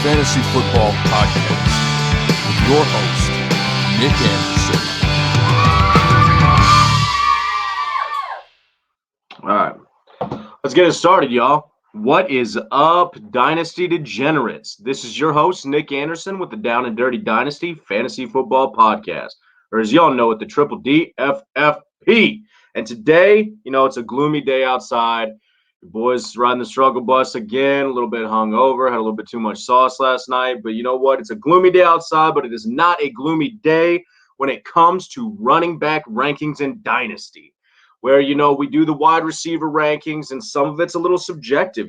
Fantasy Football Podcast with your host, Nick Anderson. All right, let's get it started, y'all. What is up, Dynasty Degenerates? This is your host, Nick Anderson, with the Down and Dirty Dynasty Fantasy Football Podcast, or as y'all know it, the Triple DFFP. And today, it's a gloomy day outside. The boys riding the struggle bus again, a little bit hungover, had a little bit too much sauce last night. But you know what? It's a gloomy day outside, but it is not a gloomy day when it comes to running back rankings in Dynasty, where, we do the wide receiver rankings, and some of it's a little subjective,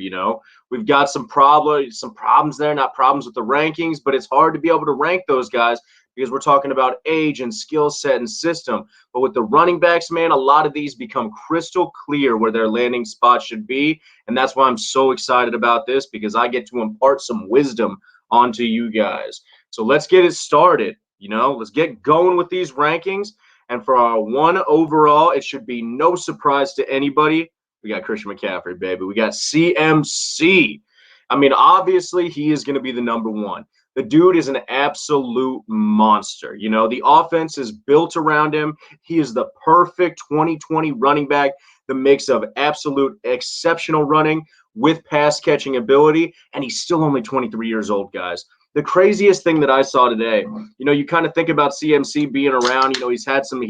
We've got some problems there, not problems with the rankings, but it's hard to be able to rank those guys because we're talking about age and skill set and system. But with the running backs, man, a lot of these become crystal clear where their landing spot should be, and that's why I'm so excited about this, because I get to impart some wisdom onto you guys. So let's get it started, Let's get going with these rankings. And for our one overall, it should be no surprise to anybody. We got Christian McCaffrey, baby. We got CMC. I mean, obviously, he is going to be the number one. The dude is an absolute monster. The offense is built around him. He is the perfect 2020 running back, the mix of absolute exceptional running with pass-catching ability, and he's still only 23 years old, guys. The craziest thing that I saw today, you kind of think about CMC being around. He's had some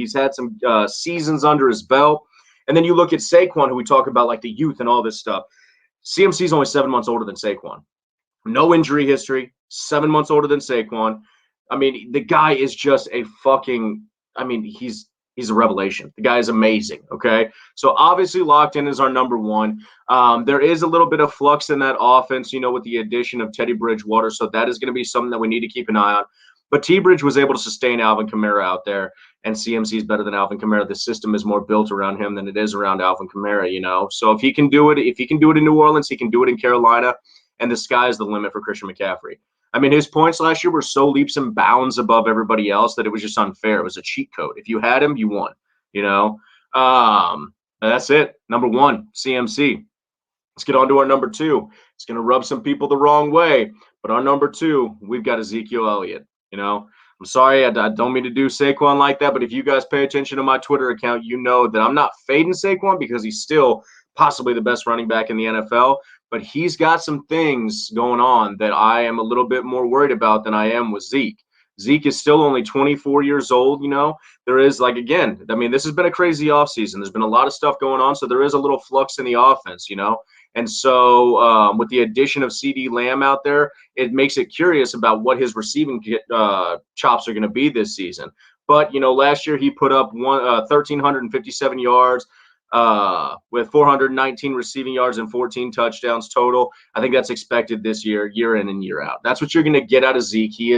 seasons under his belt, and then you look at Saquon, who we talk about like the youth and all this stuff. CMC is only 7 months older than Saquon. No injury history. 7 months older than Saquon. I mean, the guy is just a fucking. I mean, he's a revelation. The guy is amazing. Okay, so obviously locked in is our number one. There is a little bit of flux in that offense, with the addition of Teddy Bridgewater. So that is going to be something that we need to keep an eye on. But T-Bridge was able to sustain Alvin Kamara out there, and CMC is better than Alvin Kamara. The system is more built around him than it is around Alvin Kamara, So if he can do it in New Orleans, he can do it in Carolina, and the sky's the limit for Christian McCaffrey. I mean, his points last year were so leaps and bounds above everybody else that it was just unfair. It was a cheat code. If you had him, you won, That's it. Number one, CMC. Let's get on to our number two. It's going to rub some people the wrong way, but our number two, we've got Ezekiel Elliott. I'm sorry, I don't mean to do Saquon like that, but if you guys pay attention to my Twitter account, you know that I'm not fading Saquon because he's still possibly the best running back in the NFL, but he's got some things going on that I am a little bit more worried about than I am with Zeke. Zeke is still only 24 years old, There is, this has been a crazy offseason. There's been a lot of stuff going on, so there is a little flux in the offense, And so with the addition of CD Lamb out there, it makes it curious about what his receiving chops are going to be this season. But, last year he put up 1,357 yards, with 419 receiving yards and 14 touchdowns total. I think that's expected this year, year in and year out. That's what you're going to get out of Zeke. He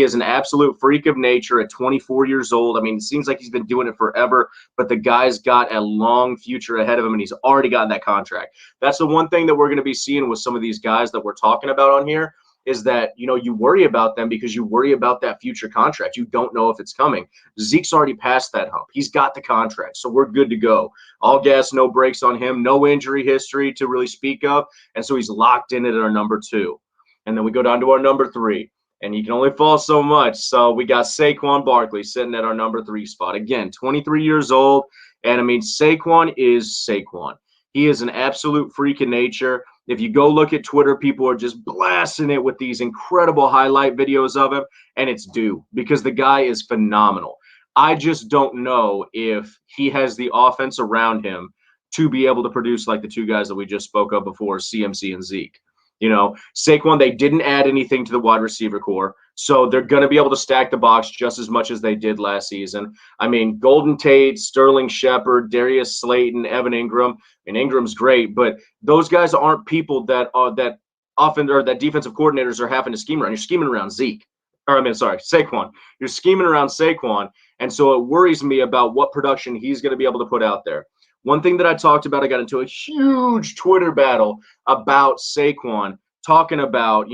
is an absolute freak of nature at 24 years old. I mean, it seems like he's been doing it forever, but the guy's got a long future ahead of him, and he's already gotten that contract. That's the one thing that we're going to be seeing with some of these guys that we're talking about on here, is that, you worry about them because you worry about that future contract. You don't know if it's coming. Zeke's already passed that hump. He's got the contract, so we're good to go. All gas, no brakes on him, no injury history to really speak of, and so he's locked in at our number two. And then we go down to our number three, and you can only fall so much. So we got Saquon Barkley sitting at our number three spot. Again, 23 years old, and I mean, Saquon is Saquon. He is an absolute freak of nature. If you go look at Twitter, people are just blasting it with these incredible highlight videos of him, and it's due because the guy is phenomenal. I just don't know if he has the offense around him to be able to produce like the two guys that we just spoke of before, CMC and Zeke. Saquon, they didn't add anything to the wide receiver core, so they're going to be able to stack the box just as much as they did last season. I mean, Golden Tate, Sterling Shepard, Darius Slayton, Evan Ingram. I mean, Ingram's great, but those guys aren't people that defensive coordinators are having to scheme around. You're scheming around Saquon. You're scheming around Saquon, and so it worries me about what production he's going to be able to put out there. One thing that I talked about, I got into a huge Twitter battle about Saquon, talking about,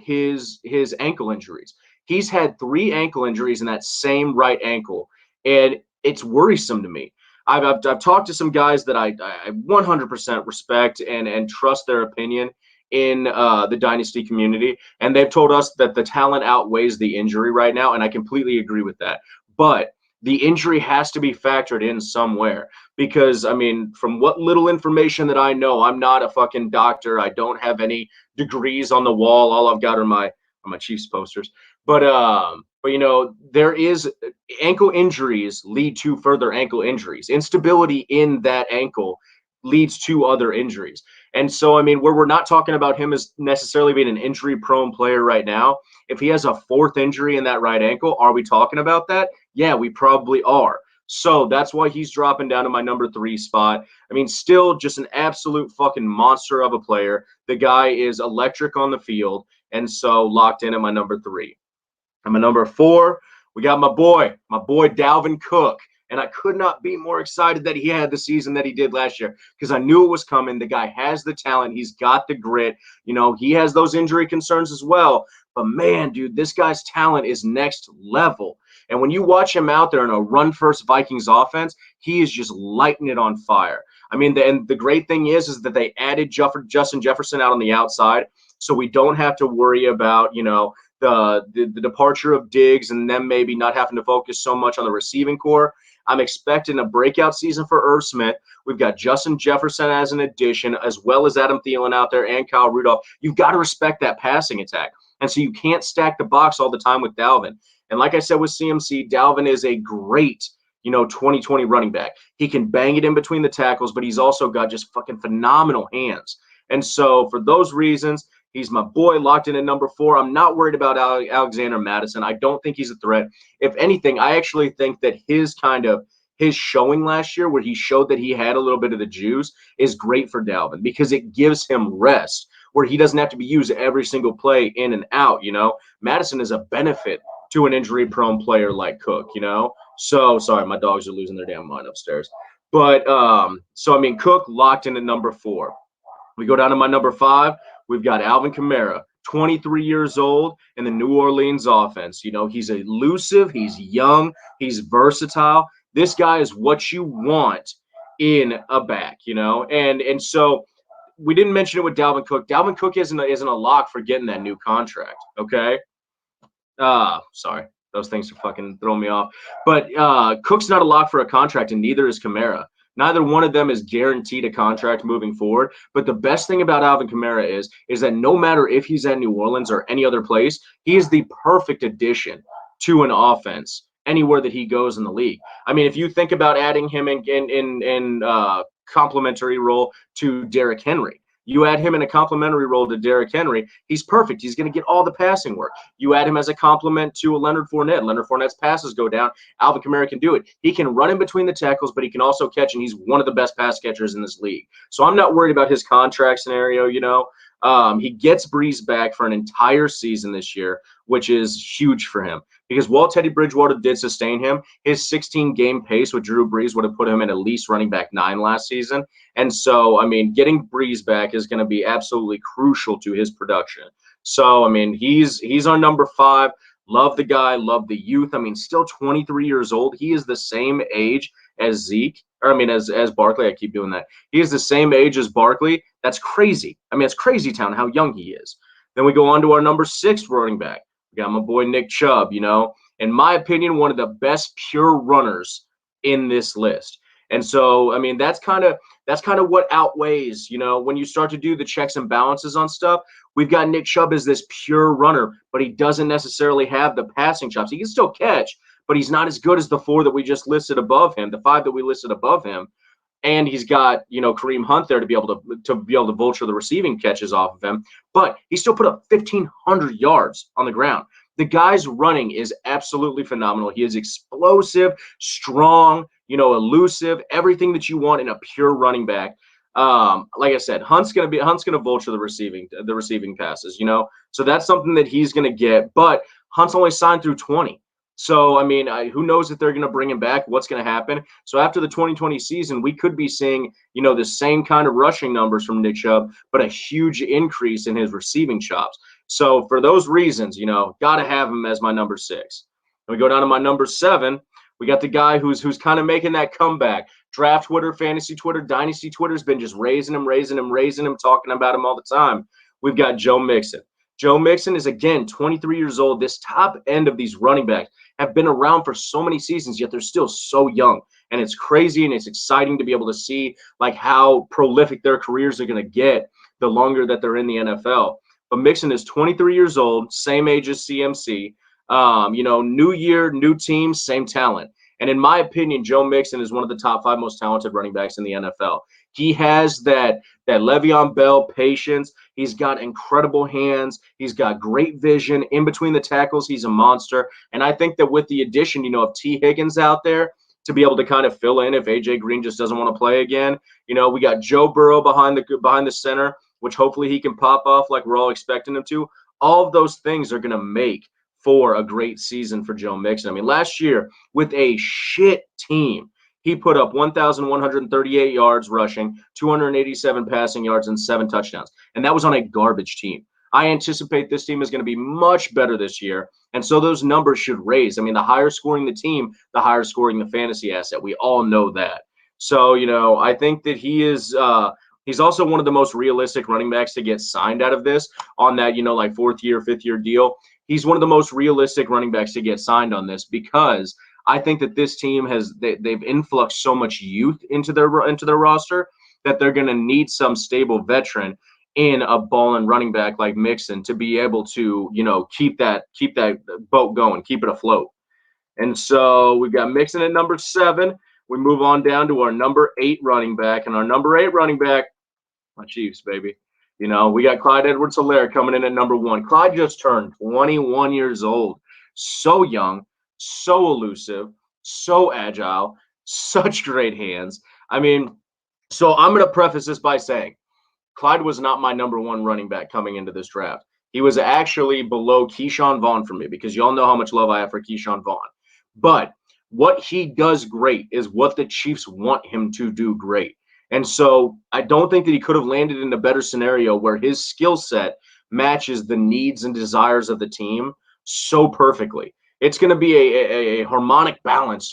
his ankle injuries. He's had 3 ankle injuries in that same right ankle, and it's worrisome to me. I've talked to some guys that I 100% respect and trust their opinion, in the dynasty community, and they've told us that the talent outweighs the injury right now, and I completely agree with that. But the injury has to be factored in somewhere because, I mean, from what little information that I know, I'm not a fucking doctor. I don't have any degrees on the wall. All I've got are my Chiefs posters. But you know, there is ankle injuries lead to further ankle injuries. Instability in that ankle leads to other injuries. And so, I mean, where we're not talking about him as necessarily being an injury-prone player right now, if he has a fourth injury in that right ankle, are we talking about that? Yeah, we probably are. So that's why he's dropping down to my number 3 spot. I mean, still just an absolute fucking monster of a player. The guy is electric on the field, and so locked in at my number 3. And my number 4, we got my boy Dalvin Cook. And I could not be more excited that he had the season that he did last year because I knew it was coming. The guy has the talent. He's got the grit. You know, he has those injury concerns as well. But man, dude, this guy's talent is next level. And when you watch him out there in a run-first Vikings offense, he is just lighting it on fire. I mean, and the great thing is that they added Justin Jefferson out on the outside, so we don't have to worry about, you know, the departure of Diggs and them maybe not having to focus so much on the receiving core. I'm expecting a breakout season for Irv Smith. We've got Justin Jefferson as an addition, as well as Adam Thielen out there and Kyle Rudolph. You've got to respect that passing attack. And so you can't stack the box all the time with Dalvin. And like I said with CMC, Dalvin is a great, you know, 2020 running back. He can bang it in between the tackles, but he's also got just fucking phenomenal hands. And so for those reasons, he's my boy, locked in at number 4. I'm not worried about Alexander Mattison. I don't think he's a threat. If anything, I actually think that his showing last year where he showed that he had a little bit of the juice is great for Dalvin because it gives him rest where he doesn't have to be used every single play in and out, you know. Mattison is a benefit to an injury-prone player like Cook, you know. So, sorry, my dogs are losing their damn mind upstairs. But, so, I mean, Cook locked in at number 4. We go down to my number 5. We've got Alvin Kamara, 23 years old in the New Orleans offense. You know, he's elusive, he's young, he's versatile. This guy is what you want in a back, you know. And so we didn't mention it with Dalvin Cook. Dalvin Cook isn't a lock for getting that new contract, okay? Sorry. Those things are fucking throwing me off. But Cook's not a lock for a contract, and neither is Kamara. Neither one of them is guaranteed a contract moving forward. But the best thing about Alvin Kamara is that no matter if he's at New Orleans or any other place, he is the perfect addition to an offense anywhere that he goes in the league. I mean, if you think about adding him in complementary role to Derrick Henry, you add him in a complementary role to Derrick Henry, he's perfect. He's going to get all the passing work. You add him as a complement to Leonard Fournette. Leonard Fournette's passes go down. Alvin Kamara can do it. He can run in between the tackles, but he can also catch, and he's one of the best pass catchers in this league. So I'm not worried about his contract scenario, you know. He gets Breeze back for an entire season this year, which is huge for him. Because while Teddy Bridgewater did sustain him, his 16-game pace with Drew Brees would have put him at least running back 9 last season. And so, I mean, getting Brees back is going to be absolutely crucial to his production. So, I mean, he's our number 5. Love the guy, love the youth. I mean, still 23 years old. He is the same age as Zeke, or I mean, as Barkley. I keep doing that. He is the same age as Barkley. That's crazy. I mean, it's crazy town how young he is. Then we go on to our number 6 running back. We got my boy Nick Chubb, you know, in my opinion, one of the best pure runners in this list. And so, I mean, that's kind of what outweighs, you know, when you start to do the checks and balances on stuff. We've got Nick Chubb as this pure runner, but he doesn't necessarily have the passing chops. He can still catch, but he's not as good as the 4 that we just listed above him, the 5 that we listed above him. And he's got, you know, Kareem Hunt there to be able to vulture the receiving catches off of him. But he still put up 1,500 yards on the ground. The guy's running is absolutely phenomenal. He is explosive, strong, you know, elusive, everything that you want in a pure running back. Like I said, Hunt's gonna vulture the receiving passes, you know. So that's something that he's gonna get. But Hunt's only signed through 20. So, I mean, who knows if they're going to bring him back, what's going to happen. So after the 2020 season, we could be seeing, you know, the same kind of rushing numbers from Nick Chubb, but a huge increase in his receiving chops. So for those reasons, you know, got to have him as my number 6. And we go down to my number 7. We got the guy who's kind of making that comeback. Draft Twitter, fantasy Twitter, dynasty Twitter has been just raising him, talking about him all the time. we've got Joe Mixon. Joe Mixon is, again, 23 years old. This top end of these running backs have been around for so many seasons, yet they're still so young. And it's crazy and it's exciting to be able to see like how prolific their careers are going to get the longer that they're in the NFL. But Mixon is 23 years old, same age as CMC. New year, new team, same talent. And in my opinion, Joe Mixon is one of the top 5 most talented running backs in the NFL. He has that Le'Veon Bell patience. He's got incredible hands. He's got great vision. In between the tackles, he's a monster. And I think that with the addition, of T. Higgins out there to be able to kind of fill in if A.J. Green just doesn't want to play again, we got Joe Burrow behind the center, which hopefully he can pop off like we're all expecting him to. All of those things are going to make for a great season for Joe Mixon. I mean, last year with a shit team, he put up 1,138 yards rushing, 287 passing yards, and 7 touchdowns. And that was on a garbage team. I anticipate this team is going to be much better this year. And so those numbers should raise. I mean, the higher scoring the team, the higher scoring the fantasy asset. We all know that. So, I think that he is he's also one of the most realistic running backs to get signed out of this on that, like 4th year, 5th year deal. He's one of the most realistic running backs to get signed on this because I think that this team they've influxed so much youth into their roster that they're going to need some stable veteran in a ball-and running back like Mixon to be able to, keep that boat going, keep it afloat. And so we've got Mixon at number 7. We move on down to our number 8 running back, and our number 8 running back, my Chiefs, baby. We got Clyde EdwardsHelaire coming in at number 1. Clyde just turned 21 years old. So young, so elusive, so agile, such great hands. I mean, so I'm going to preface this by saying Clyde was not my number 1 running back coming into this draft. He was actually below Keyshawn Vaughn for me because y'all know how much love I have for Keyshawn Vaughn. But what he does great is what the Chiefs want him to do great. And so I don't think that he could have landed in a better scenario where his skill set matches the needs and desires of the team so perfectly. It's going to be a harmonic balance,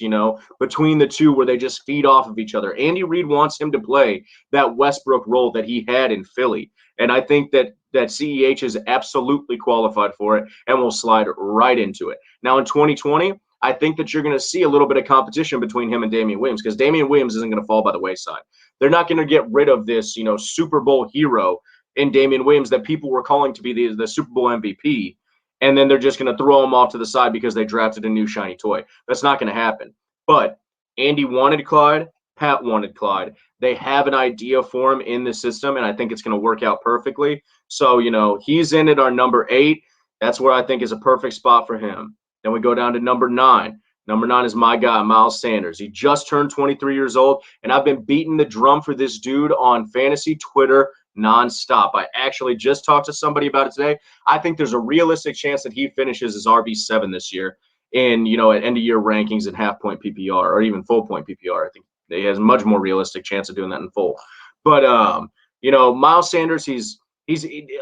between the two where they just feed off of each other. Andy Reid wants him to play that Westbrook role that he had in Philly. And I think that CEH is absolutely qualified for it and will slide right into it. Now in 2020, I think that you're going to see a little bit of competition between him and Damian Williams because Damian Williams isn't going to fall by the wayside. They're not going to get rid of this, Super Bowl hero in Damian Williams that people were calling to be the Super Bowl MVP. And then they're just going to throw him off to the side because they drafted a new shiny toy. That's not going to happen. But Andy wanted Clyde. Pat wanted Clyde. They have an idea for him in the system, and I think it's going to work out perfectly. So, he's in at our number 8. That's where I think is a perfect spot for him. Then we go down to number 9. Number 9 is my guy, Miles Sanders. He just turned 23 years old, and I've been beating the drum for this dude on fantasy Twitter nonstop. I actually just talked to somebody about it today. I think there's a realistic chance that he finishes as RB7 this year in, at end-of-year rankings and half-point PPR or even full-point PPR. I think he has a much more realistic chance of doing that in full. But, Miles Sanders, he's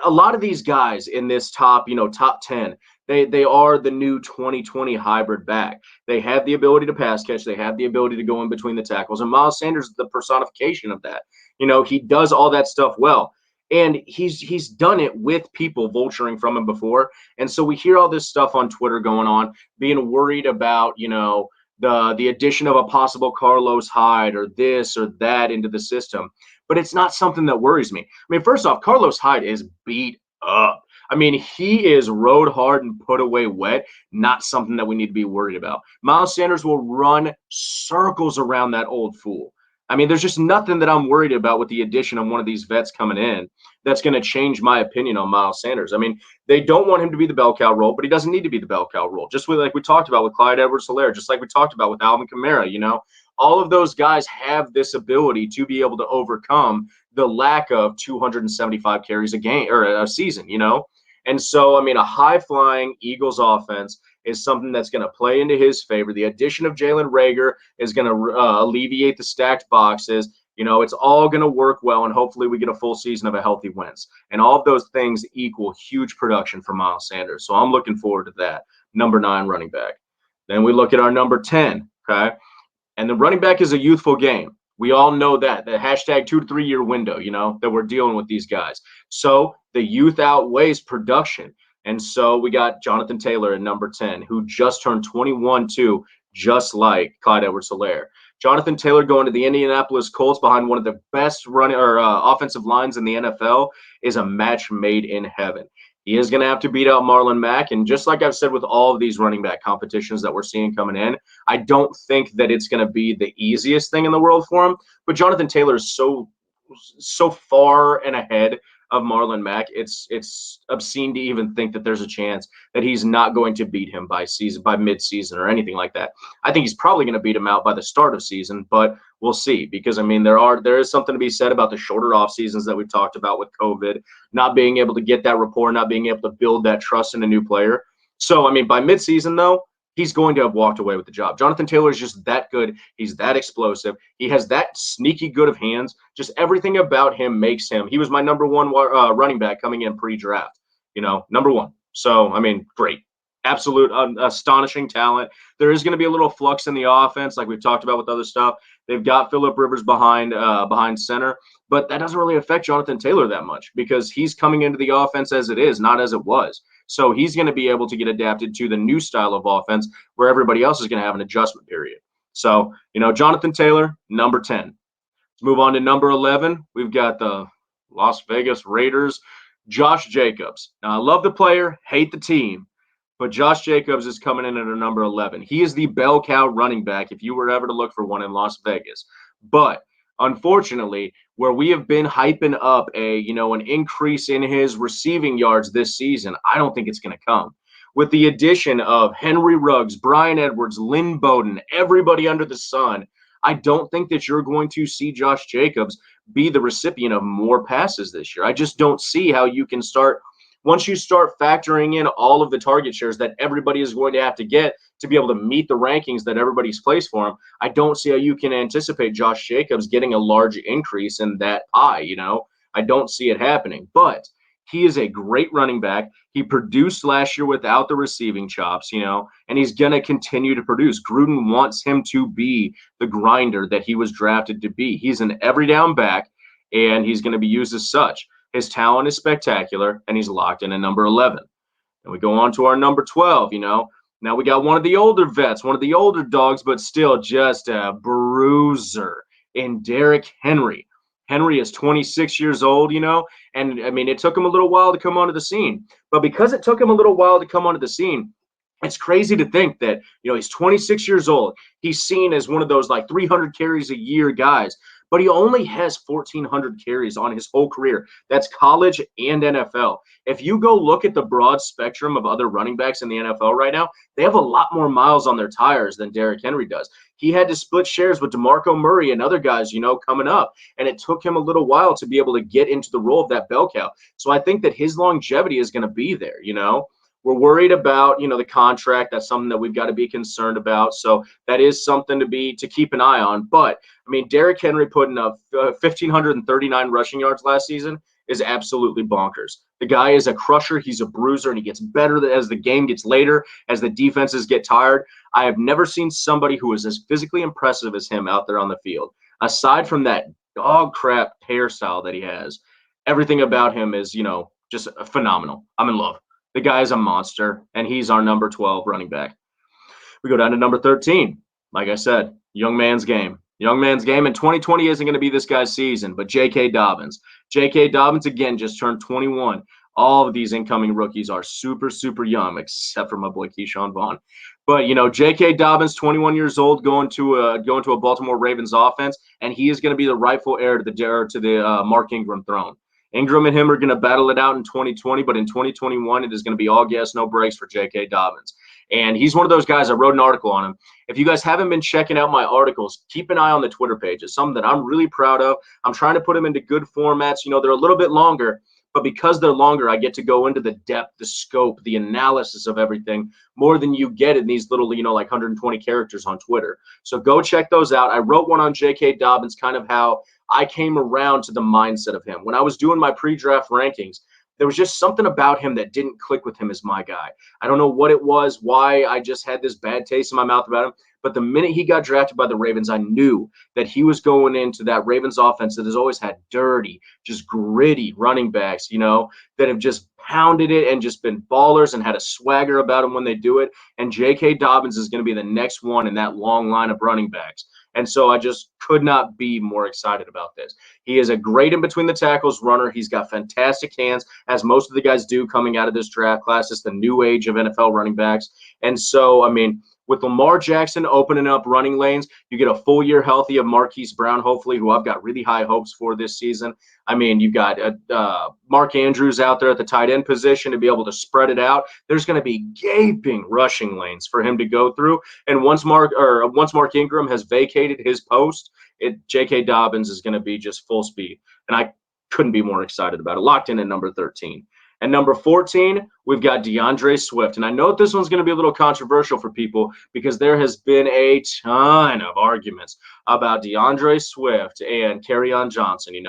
a lot of these guys in this top 10, they are the new 2020 hybrid back. They have the ability to pass catch. They have the ability to go in between the tackles. And Miles Sanders is the personification of that. He does all that stuff well. And he's done it with people vulturing from him before. And so we hear all this stuff on Twitter going on, being worried about, the addition of a possible Carlos Hyde or this or that into the system. But it's not something that worries me. I mean, first off, Carlos Hyde is beat up. I mean, he is rode hard and put away wet, not something that we need to be worried about. Miles Sanders will run circles around that old fool. I mean, there's just nothing that I'm worried about with the addition of one of these vets coming in that's going to change my opinion on Miles Sanders. I mean, they don't want him to be the bell cow role, but he doesn't need to be the bell cow role. Just like we talked about with Clyde EdwardsHelaire, just like we talked about with Alvin Kamara, all of those guys have this ability to be able to overcome the lack of 275 carries a game or a season, And so, I mean, a high-flying Eagles offense is something that's going to play into his favor. The addition of Jalen Reagor is going to alleviate the stacked boxes. It's all going to work well, and hopefully we get a full season of a healthy Wentz. And all of those things equal huge production for Miles Sanders. So I'm looking forward to that. Number 9 running back. Then we look at our number 10, okay? And the running back is a youthful game. We all know that, the hashtag 2 to 3 year window, that we're dealing with these guys. So the youth outweighs production. And so we got Jonathan Taylor at number 10, who just turned 21 too, just like Clyde EdwardsHelaire. Jonathan Taylor going to the Indianapolis Colts behind one of the best offensive lines in the NFL is a match made in heaven. He is going to have to beat out Marlon Mack. And just like I've said with all of these running back competitions that we're seeing coming in, I don't think that it's going to be the easiest thing in the world for him. But Jonathan Taylor is so far and ahead of Marlon Mack, it's obscene to even think that there's a chance that he's not going to beat him by mid-season or anything like that. I think he's probably going to beat him out by the start of season, but we'll see, because I mean there is something to be said about the shorter off seasons that we've talked about with COVID, not being able to get that rapport, not being able to build that trust in a new player. So I mean, by mid-season though, he's going to have walked away with the job. Jonathan Taylor is just that good. He's that explosive. He has that sneaky good of hands. Just everything about him makes him. He was my number one running back coming in pre-draft. Number one. So, I mean, great. Absolute astonishing talent. There is going to be a little flux in the offense, like we've talked about with other stuff. They've got Phillip Rivers behind center, but that doesn't really affect Jonathan Taylor that much because he's coming into the offense as it is, not as it was. So he's going to be able to get adapted to the new style of offense where everybody else is going to have an adjustment period. So, Jonathan Taylor, number 10. Let's move on to number 11. We've got the Las Vegas Raiders, Josh Jacobs. Now, I love the player, hate the team, but Josh Jacobs is coming in at a number 11. He is the bell cow running back if you were ever to look for one in Las Vegas. But unfortunately, where we have been hyping up an increase in his receiving yards this season, I don't think it's going to come. With the addition of Henry Ruggs, Bryan Edwards, Lynn Bowden, everybody under the sun, I don't think that you're going to see Josh Jacobs be the recipient of more passes this year. I just don't see how you can start. Once you start factoring in all of the target shares that everybody is going to have to get to be able to meet the rankings that everybody's placed for him, I don't see how you can anticipate Josh Jacobs getting a large increase in that pie. I don't see it happening. But he is a great running back. He produced last year without the receiving chops, and he's going to continue to produce. Gruden wants him to be the grinder that he was drafted to be. He's an every down back, and he's going to be used as such. His talent is spectacular, and he's locked in at number 11. And we go on to our number 12, Now we got one of the older vets, one of the older dogs, but still just a bruiser in Derrick Henry. Henry is 26 years old, and I mean, it took him a little while to come onto the scene. But because it took him a little while to come onto the scene, it's crazy to think that, he's 26 years old. He's seen as one of those like 300 carries a year guys, but he only has 1,400 carries on his whole career. That's college and NFL. If you go look at the broad spectrum of other running backs in the NFL right now, they have a lot more miles on their tires than Derrick Henry does. He had to split shares with DeMarco Murray and other guys, coming up, and it took him a little while to be able to get into the role of that bell cow. So I think that his longevity is going to be there, We're worried about, the contract. That's something that we've got to be concerned about. So that is something to keep an eye on. But, I mean, Derrick Henry putting up 1,539 rushing yards last season is absolutely bonkers. The guy is a crusher. He's a bruiser, and he gets better as the game gets later, as the defenses get tired. I have never seen somebody who is as physically impressive as him out there on the field. Aside from that dog crap hairstyle that he has, everything about him is, just phenomenal. I'm in love. The guy is a monster, and he's our number 12 running back. We go down to number 13. Like I said, young man's game. Young man's game, and 2020 isn't going to be this guy's season, but J.K. Dobbins. J.K. Dobbins, again, just turned 21. All of these incoming rookies are super, super young, except for my boy Keyshawn Vaughn. But, J.K. Dobbins, 21 years old, going to a Baltimore Ravens offense, and he is going to be the rightful heir to the Mark Ingram throne. Ingram and him are going to battle it out in 2020, but in 2021, it is going to be all gas, no brakes for J.K. Dobbins. And he's one of those guys. I wrote an article on him. If you guys haven't been checking out my articles, keep an eye on the Twitter page. It's something that I'm really proud of. I'm trying to put them into good formats. They're a little bit longer, but because they're longer, I get to go into the depth, the scope, the analysis of everything more than you get in these little, like 120 characters on Twitter. So go check those out. I wrote one on J.K. Dobbins, kind of how I came around to the mindset of him. When I was doing my pre-draft rankings, there was just something about him that didn't click with him as my guy. I don't know what it was, why I just had this bad taste in my mouth about him. But the minute he got drafted by the Ravens, I knew that he was going into that Ravens offense that has always had dirty, just gritty running backs, that have just pounded it and just been ballers and had a swagger about them when they do it. And J.K. Dobbins is going to be the next one in that long line of running backs. And so I just could not be more excited about this. He is a great in between the tackles runner. He's got fantastic hands, as most of the guys do coming out of this draft class. It's the new age of NFL running backs. And so, with Lamar Jackson opening up running lanes, you get a full year healthy of Marquise Brown, hopefully, who I've got really high hopes for this season. You've got Mark Andrews out there at the tight end position to be able to spread it out. There's going to be gaping rushing lanes for him to go through. And once Mark Ingram has vacated his post, J.K. Dobbins is going to be just full speed. And I couldn't be more excited about it. Locked in at number 13. And number 14, we've got DeAndre Swift. And I know this one's going to be a little controversial for people because there has been a ton of arguments about DeAndre Swift and Kerryon Johnson,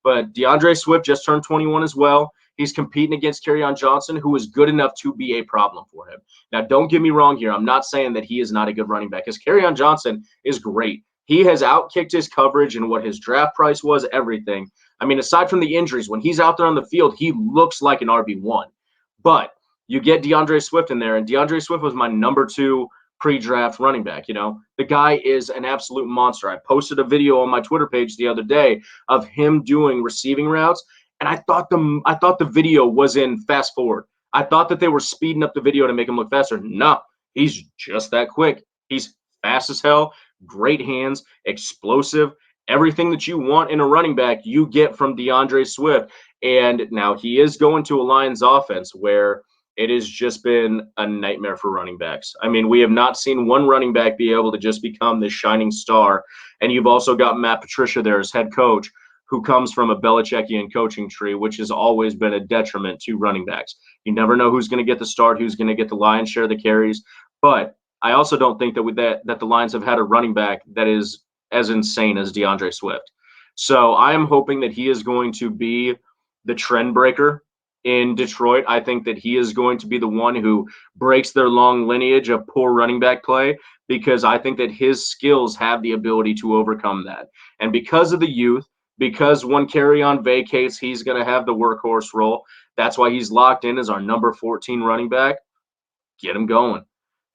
But DeAndre Swift just turned 21 as well. He's competing against Kerryon Johnson, who is good enough to be a problem for him. Now, don't get me wrong here. I'm not saying that he is not a good running back, because Kerryon Johnson is great. He has outkicked his coverage and what his draft price was, everything. Aside from the injuries, when he's out there on the field, he looks like an RB1. But you get DeAndre Swift in there, and DeAndre Swift was my number 2 pre-draft running back. The guy is an absolute monster. I posted a video on my Twitter page the other day of him doing receiving routes, and I thought the video was in fast forward. I thought that they were speeding up the video to make him look faster. No, he's just that quick. He's fast as hell, great hands, explosive. Everything that you want in a running back, you get from DeAndre Swift. And now he is going to a Lions offense where it has just been a nightmare for running backs. We have not seen one running back be able to just become this shining star. And you've also got Matt Patricia there as head coach, who comes from a Belichickian coaching tree, which has always been a detriment to running backs. You never know who's going to get the start, who's going to get the lion's share of the carries. But I also don't think that the Lions have had a running back that is as insane as DeAndre Swift. So I am hoping that he is going to be the trend breaker in Detroit. I think that he is going to be the one who breaks their long lineage of poor running back play, because I think that his skills have the ability to overcome that. And because of the youth, because when Kerryon vacates, he's going to have the workhorse role. That's why he's locked in as our number 14 running back. Get him going.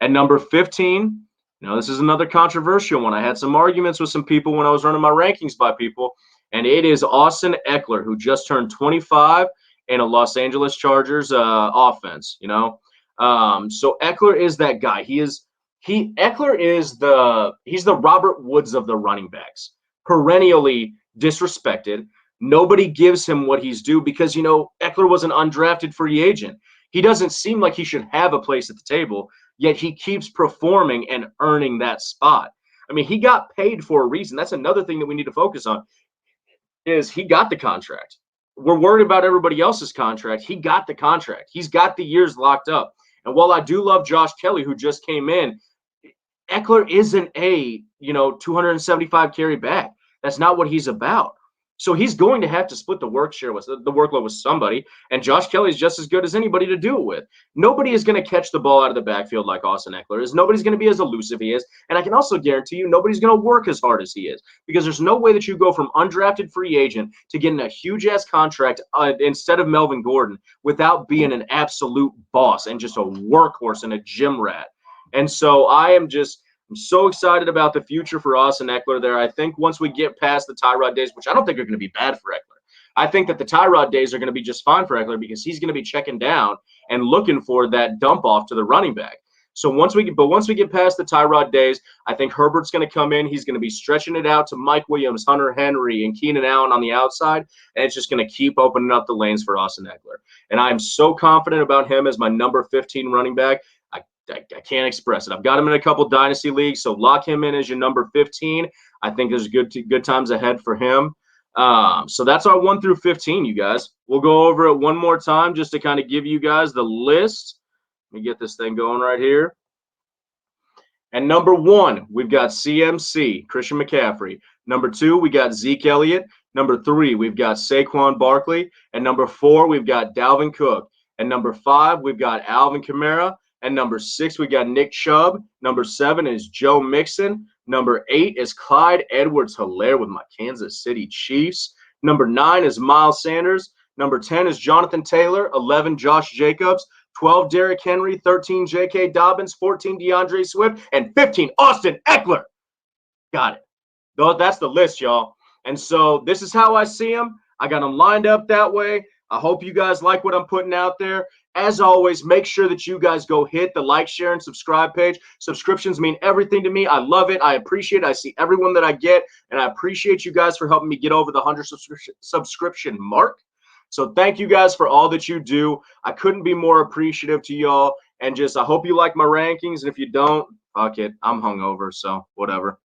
At number 15, this is another controversial one. I had some arguments with some people when I was running my rankings by people, and it is Austin Eckler, who just turned 25 in a Los Angeles Chargers offense. So Eckler is that guy. Eckler is the Robert Woods of the running backs, perennially disrespected. Nobody gives him what he's due because Eckler was an undrafted free agent. He doesn't seem like he should have a place at the table, yet he keeps performing and earning that spot. He got paid for a reason. That's another thing that we need to focus on, is he got the contract. We're worried about everybody else's contract. He got the contract. He's got the years locked up. And while I do love Josh Kelly, who just came in, Eckler isn't a 275 carry back. That's not what he's about. So he's going to have to split the workload with somebody, and Josh Kelly is just as good as anybody to do it with. Nobody is going to catch the ball out of the backfield like Austin Eckler is. Nobody's going to be as elusive he is, and I can also guarantee you nobody's going to work as hard as he is, because there's no way that you go from undrafted free agent to getting a huge-ass contract instead of Melvin Gordon without being an absolute boss and just a workhorse and a gym rat. And so I'm so excited about the future for Austin Eckler there. I think once we get past the Tyrod days, which I don't think are going to be bad for Eckler, I think that the Tyrod days are going to be just fine for Eckler, because he's going to be checking down and looking for that dump off to the running back. So once we get past the Tyrod days, I think Herbert's going to come in. He's going to be stretching it out to Mike Williams, Hunter Henry, and Keenan Allen on the outside, and it's just going to keep opening up the lanes for Austin Eckler. And I'm so confident about him as my number 15 running back. I can't express it. I've got him in a couple dynasty leagues, so lock him in as your number 15. I think there's good times ahead for him. So that's our 1 through 15, you guys. We'll go over it one more time just to kind of give you guys the list. Let me get this thing going right here. And number 1, we've got CMC, Christian McCaffrey. Number 2, we got Zeke Elliott. Number 3, we've got Saquon Barkley. And number 4, we've got Dalvin Cook. And number 5, we've got Alvin Kamara. And number 6, we got Nick Chubb. Number 7 is Joe Mixon. Number 8 is Clyde Edwards-Helaire with my Kansas City Chiefs. Number 9 is Miles Sanders. Number 10 is Jonathan Taylor. 11, Josh Jacobs. 12, Derrick Henry. 13, J.K. Dobbins. 14, DeAndre Swift. And 15, Austin Eckler. Got it. That's the list, y'all. And so this is how I see them. I got them lined up that way. I hope you guys like what I'm putting out there. As always, make sure that you guys go hit the like, share, and subscribe page. Subscriptions mean everything to me. I love it. I appreciate it. I see everyone that I get, and I appreciate you guys for helping me get over the 100 subscription mark. So thank you guys for all that you do. I couldn't be more appreciative to y'all. And just I hope you like my rankings. And if you don't, fuck it. I'm hungover, so whatever.